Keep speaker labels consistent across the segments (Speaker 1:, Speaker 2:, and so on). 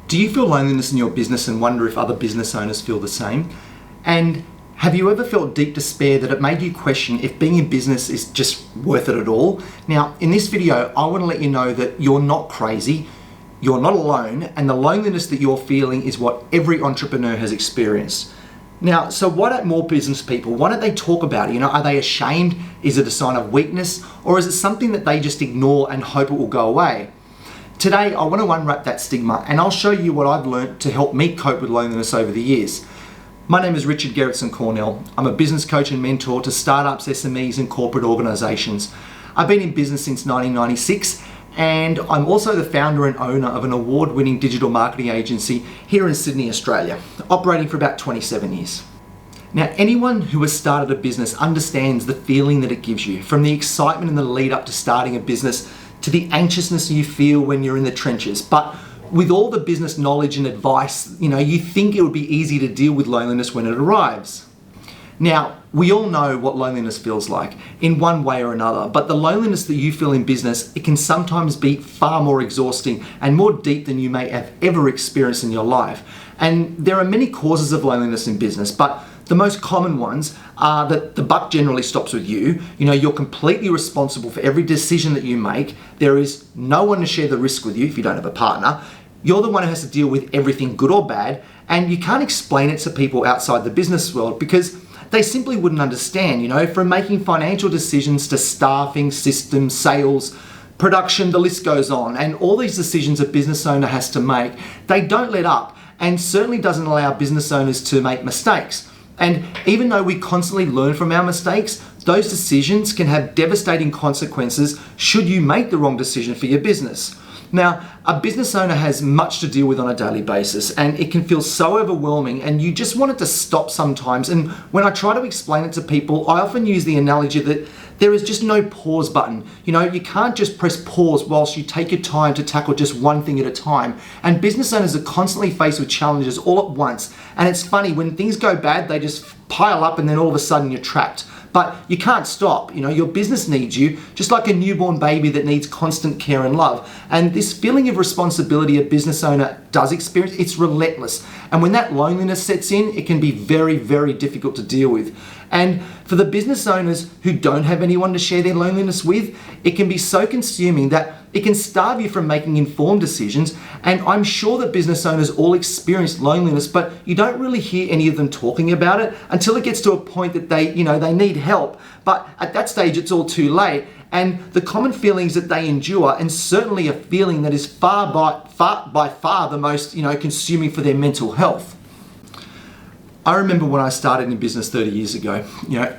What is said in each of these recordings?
Speaker 1: Do you feel loneliness in your business and wonder if other business owners feel the same? And have you ever felt deep despair that it made you question if being in business is just worth it at all? Now, in this video, I want to let you know that you're not crazy, you're not alone, and the loneliness that you're feeling is what every entrepreneur has experienced. Now, so why don't more business people, why don't they talk about it? Are they ashamed? Is it a sign of weakness? Or is it something that they just ignore and hope it will go away? Today, I want to unwrap that stigma, and I'll show you what I've learned to help me cope with loneliness over the years. My name is Richard Gerritsen-Cornell. I'm a business coach and mentor to startups, SMEs, and corporate organizations. I've been in business since 1996, and I'm also the founder and owner of an award-winning digital marketing agency here in Sydney, Australia, operating for about 27 years. Now, anyone who has started a business understands the feeling that it gives you, from the excitement in the lead up to starting a business to the anxiousness you feel when you're in the trenches. But with all the business knowledge and advice, you think it would be easy to deal with loneliness when it arrives. Now, we all know what loneliness feels like in one way or another, but the loneliness that you feel in business, it can sometimes be far more exhausting and more deep than you may have ever experienced in your life. And there are many causes of loneliness in business, but the most common ones are that the buck generally stops with you. You're completely responsible for every decision that you make. There is no one to share the risk with you if you don't have a partner. You're the one who has to deal with everything good or bad, and you can't explain it to people outside the business world because they simply wouldn't understand, from making financial decisions to staffing, systems, sales, production, the list goes on. And all these decisions a business owner has to make, they don't let up, and certainly doesn't allow business owners to make mistakes. And even though we constantly learn from our mistakes, those decisions can have devastating consequences should you make the wrong decision for your business. Now, a business owner has much to deal with on a daily basis, and it can feel so overwhelming, and you just want it to stop sometimes. And when I try to explain it to people, I often use the analogy that there is just no pause button. You can't just press pause whilst you take your time to tackle just one thing at a time. And business owners are constantly faced with challenges all at once. And it's funny, when things go bad, they just pile up and then all of a sudden you're trapped. But you can't stop. Your business needs you, just like a newborn baby that needs constant care and love. And this feeling of responsibility a business owner does experience, it's relentless. And when that loneliness sets in, it can be very, very difficult to deal with. And for the business owners who don't have anyone to share their loneliness with, it can be so consuming that it can starve you from making informed decisions. And I'm sure that business owners all experience loneliness, but you don't really hear any of them talking about it until it gets to a point that they need help. But at that stage, it's all too late. And the common feelings that they endure, and certainly a feeling that is by far the most consuming for their mental health. I remember when I started in business 30 years ago,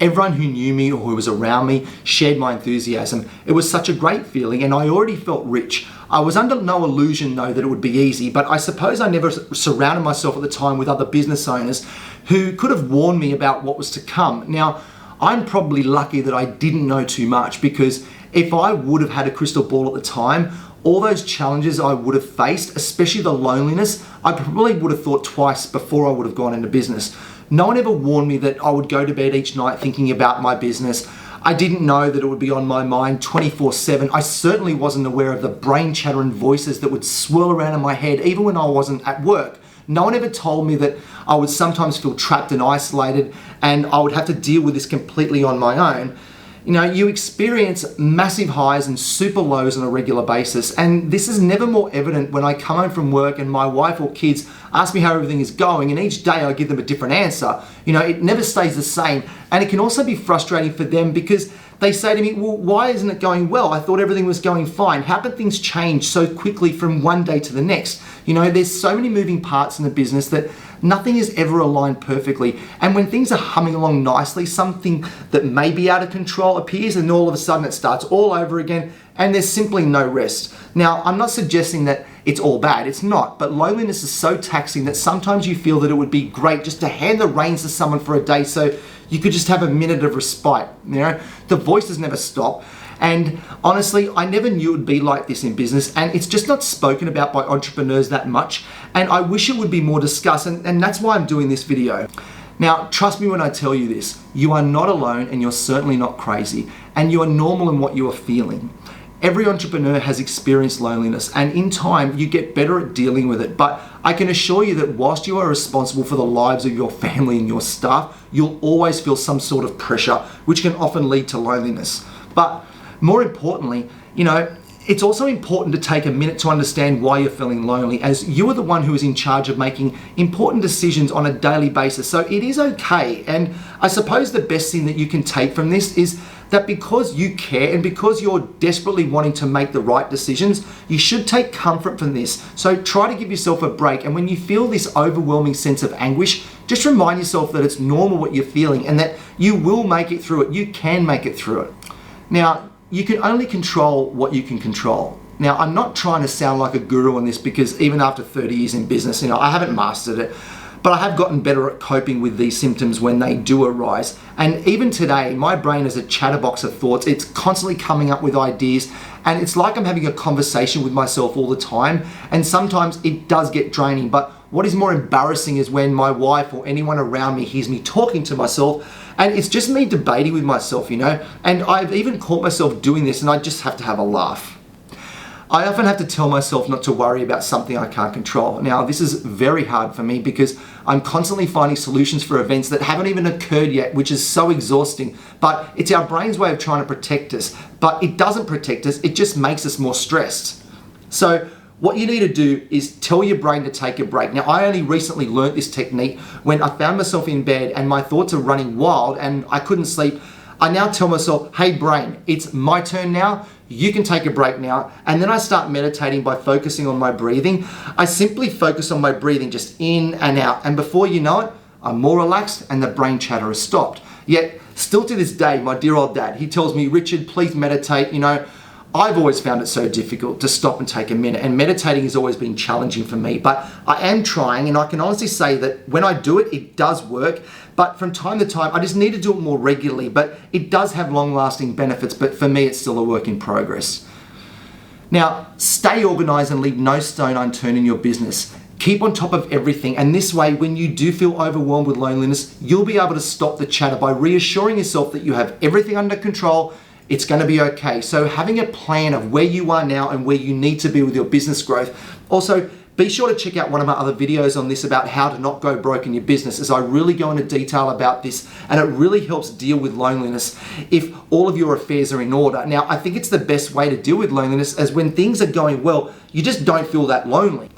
Speaker 1: everyone who knew me or who was around me shared my enthusiasm. It was such a great feeling, and I already felt rich. I was under no illusion, though, that it would be easy, but I suppose I never surrounded myself at the time with other business owners who could have warned me about what was to come. Now, I'm probably lucky that I didn't know too much, because if I would have had a crystal ball at the time, all those challenges I would have faced, especially the loneliness, I probably would have thought twice before I would have gone into business. No one ever warned me that I would go to bed each night thinking about my business. I didn't know that it would be on my mind 24/7. I certainly wasn't aware of the brain chattering voices that would swirl around in my head even when I wasn't at work. No one ever told me that I would sometimes feel trapped and isolated and I would have to deal with this completely on my own. You experience massive highs and super lows on a regular basis, and this is never more evident when I come home from work and my wife or kids ask me how everything is going, and each day I give them a different answer. It never stays the same, and it can also be frustrating for them because they say to me, well, why isn't it going well? I thought everything was going fine. How can things change so quickly from one day to the next? There's so many moving parts in the business that nothing is ever aligned perfectly. And when things are humming along nicely, something that may be out of control appears, and all of a sudden it starts all over again, and there's simply no rest. Now, I'm not suggesting that it's all bad, it's not, but loneliness is so taxing that sometimes you feel that it would be great just to hand the reins to someone for a day so you could just have a minute of respite. The voices never stop. And honestly, I never knew it would be like this in business, and it's just not spoken about by entrepreneurs that much, and I wish it would be more discussed, and that's why I'm doing this video. Now, trust me when I tell you this, you are not alone, and you're certainly not crazy, and you are normal in what you are feeling. Every entrepreneur has experienced loneliness, and in time you get better at dealing with it. But I can assure you that whilst you are responsible for the lives of your family and your staff, you'll always feel some sort of pressure, which can often lead to loneliness. But more importantly, it's also important to take a minute to understand why you're feeling lonely, as you are the one who is in charge of making important decisions on a daily basis. So it is okay. And I suppose the best thing that you can take from this is that because you care and because you're desperately wanting to make the right decisions, you should take comfort from this. So try to give yourself a break. And when you feel this overwhelming sense of anguish, just remind yourself that it's normal what you're feeling and that you will make it through it. You can make it through it. Now, you can only control what you can control. Now, I'm not trying to sound like a guru on this, because even after 30 years in business, I haven't mastered it, but I have gotten better at coping with these symptoms when they do arise. And even today, my brain is a chatterbox of thoughts. It's constantly coming up with ideas, and it's like I'm having a conversation with myself all the time. And sometimes it does get draining, but what is more embarrassing is when my wife or anyone around me hears me talking to myself, and it's just me debating with myself, and I've even caught myself doing this, and I just have to have a laugh. I often have to tell myself not to worry about something I can't control. Now, this is very hard for me because I'm constantly finding solutions for events that haven't even occurred yet, which is so exhausting. But it's our brain's way of trying to protect us. But it doesn't protect us, it just makes us more stressed. So what you need to do is tell your brain to take a break. Now, I only recently learned this technique when I found myself in bed and my thoughts are running wild and I couldn't sleep. I now tell myself, hey brain, it's my turn now. You can take a break now. And then I start meditating by focusing on my breathing. I simply focus on my breathing, just in and out. And before you know it, I'm more relaxed and the brain chatter has stopped. Yet, still to this day, my dear old dad, he tells me, Richard, please meditate. I've always found it so difficult to stop and take a minute, and meditating has always been challenging for me, but I am trying, and I can honestly say that when I do it, it does work, but from time to time, I just need to do it more regularly, but it does have long-lasting benefits, but for me, it's still a work in progress. Now, stay organized and leave no stone unturned in your business. Keep on top of everything, and this way, when you do feel overwhelmed with loneliness, you'll be able to stop the chatter by reassuring yourself that you have everything under control. It's going to be okay. So having a plan of where you are now and where you need to be with your business growth. Also, be sure to check out one of my other videos on this about how to not go broke in your business, as I really go into detail about this, and it really helps deal with loneliness if all of your affairs are in order. Now, I think it's the best way to deal with loneliness, as when things are going well, you just don't feel that lonely.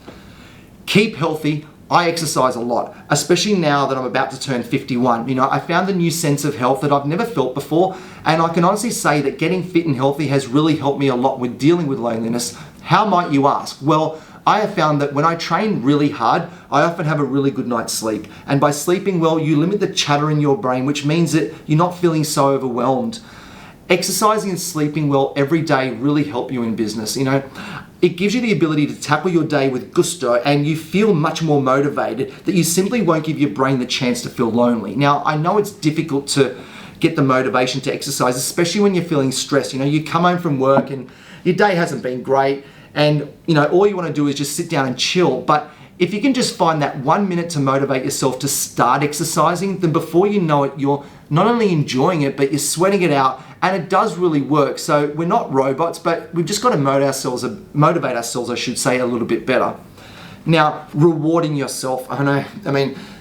Speaker 1: Keep healthy. I exercise a lot, especially now that I'm about to turn 51. I found a new sense of health that I've never felt before, and I can honestly say that getting fit and healthy has really helped me a lot with dealing with loneliness. How might you ask? Well, I have found that when I train really hard, I often have a really good night's sleep. And by sleeping well, you limit the chatter in your brain, which means that you're not feeling so overwhelmed. Exercising and sleeping well every day really help you in business. It gives you the ability to tackle your day with gusto, and you feel much more motivated, that you simply won't give your brain the chance to feel lonely. Now, I know it's difficult to get the motivation to exercise, especially when you're feeling stressed. You come home from work and your day hasn't been great, and all you want to do is just sit down and chill. But if you can just find that 1 minute to motivate yourself to start exercising, then before you know it, you're not only enjoying it, but you're sweating it out, and it does really work. So we're not robots, but we've just got to motivate ourselves, I should say, a little bit better. Now, rewarding yourself.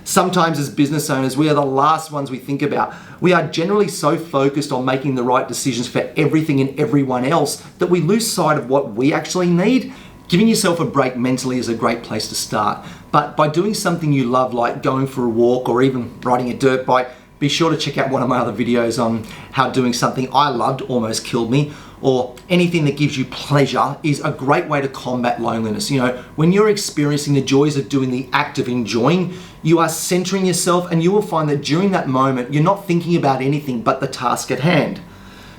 Speaker 1: Sometimes as business owners, we are the last ones we think about. We are generally so focused on making the right decisions for everything and everyone else that we lose sight of what we actually need. Giving yourself a break mentally is a great place to start. But by doing something you love, like going for a walk or even riding a dirt bike, be sure to check out one of my other videos on how doing something I loved almost killed me, or anything that gives you pleasure is a great way to combat loneliness. When you're experiencing the joys of doing the act of enjoying, you are centering yourself, and you will find that during that moment, you're not thinking about anything but the task at hand.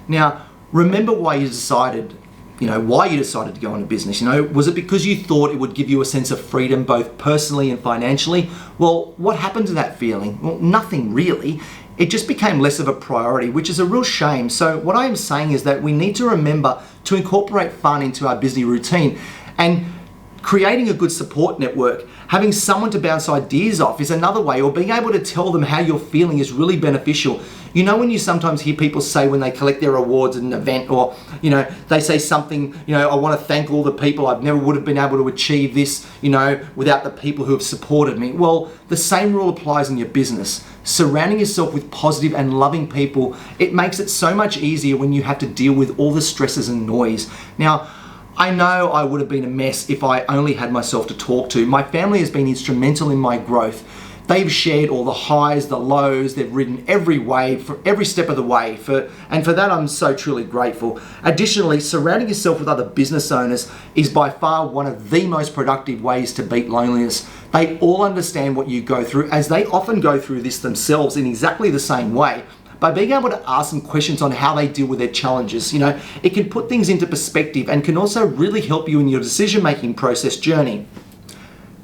Speaker 1: Now, remember why you decided to go into business. Was it because you thought it would give you a sense of freedom, both personally and financially? Well, what happened to that feeling? Well, nothing really. It just became less of a priority, which is a real shame. So what I am saying is that we need to remember to incorporate fun into our busy routine, and creating a good support network, having someone to bounce ideas off is another way, or being able to tell them how you're feeling is really beneficial. You know, when you sometimes hear people say when they collect their awards at an event, or, you know, they say something, you know, I want to thank all the people, I've never would have been able to achieve this, you know, without the people who have supported me. Well, the same rule applies in your business. Surrounding yourself with positive and loving people, it makes it so much easier when you have to deal with all the stresses and noise. Now, I know I would have been a mess if I only had myself to talk to. My family has been instrumental in my growth. They've shared all the highs, the lows, they've ridden every wave, for every step of the way, and for that I'm so truly grateful. Additionally, surrounding yourself with other business owners is by far one of the most productive ways to beat loneliness. They all understand what you go through, as they often go through this themselves in exactly the same way. By being able to ask them questions on how they deal with their challenges, you know, it can put things into perspective and can also really help you in your decision-making process journey.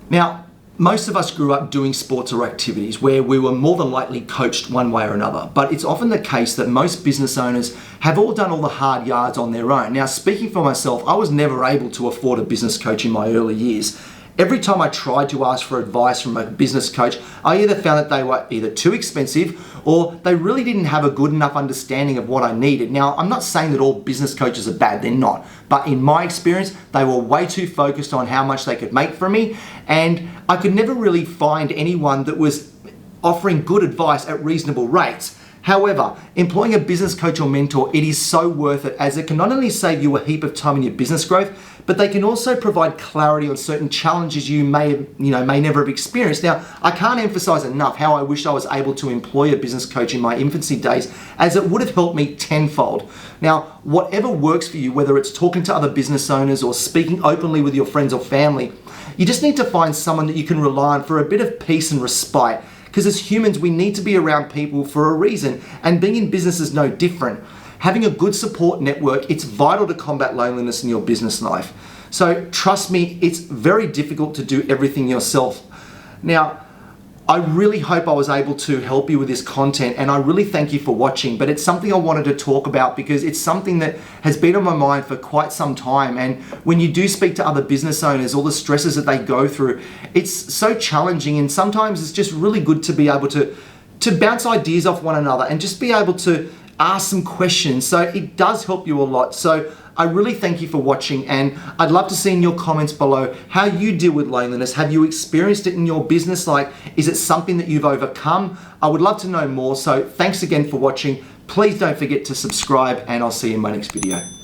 Speaker 1: Now, most of us grew up doing sports or activities where we were more than likely coached one way or another, but it's often the case that most business owners have all done all the hard yards on their own. Now, speaking for myself, I was never able to afford a business coach in my early years. Every time I tried to ask for advice from a business coach, I either found that they were either too expensive or they really didn't have a good enough understanding of what I needed. Now, I'm not saying that all business coaches are bad, they're not. But in my experience, they were way too focused on how much they could make from me, and I could never really find anyone that was offering good advice at reasonable rates. However, employing a business coach or mentor, it is so worth it, as it can not only save you a heap of time in your business growth, but they can also provide clarity on certain challenges you may never have experienced. Now, I can't emphasize enough how I wish I was able to employ a business coach in my infancy days, as it would have helped me tenfold. Now, whatever works for you, whether it's talking to other business owners or speaking openly with your friends or family, you just need to find someone that you can rely on for a bit of peace and respite. Because as humans, we need to be around people for a reason, and being in business is no different. Having a good support network, it's vital to combat loneliness in your business life. So trust me, it's very difficult to do everything yourself. Now, I really hope I was able to help you with this content, and I really thank you for watching, but it's something I wanted to talk about because it's something that has been on my mind for quite some time. And when you do speak to other business owners, all the stresses that they go through, it's so challenging, and sometimes it's just really good to be able to bounce ideas off one another and just be able to ask some questions. So it does help you a lot. So I really thank you for watching, and I'd love to see in your comments below how you deal with loneliness. Have you experienced it in your business? Like, is it something that you've overcome? I would love to know more. So thanks again for watching. Please don't forget to subscribe, and I'll see you in my next video.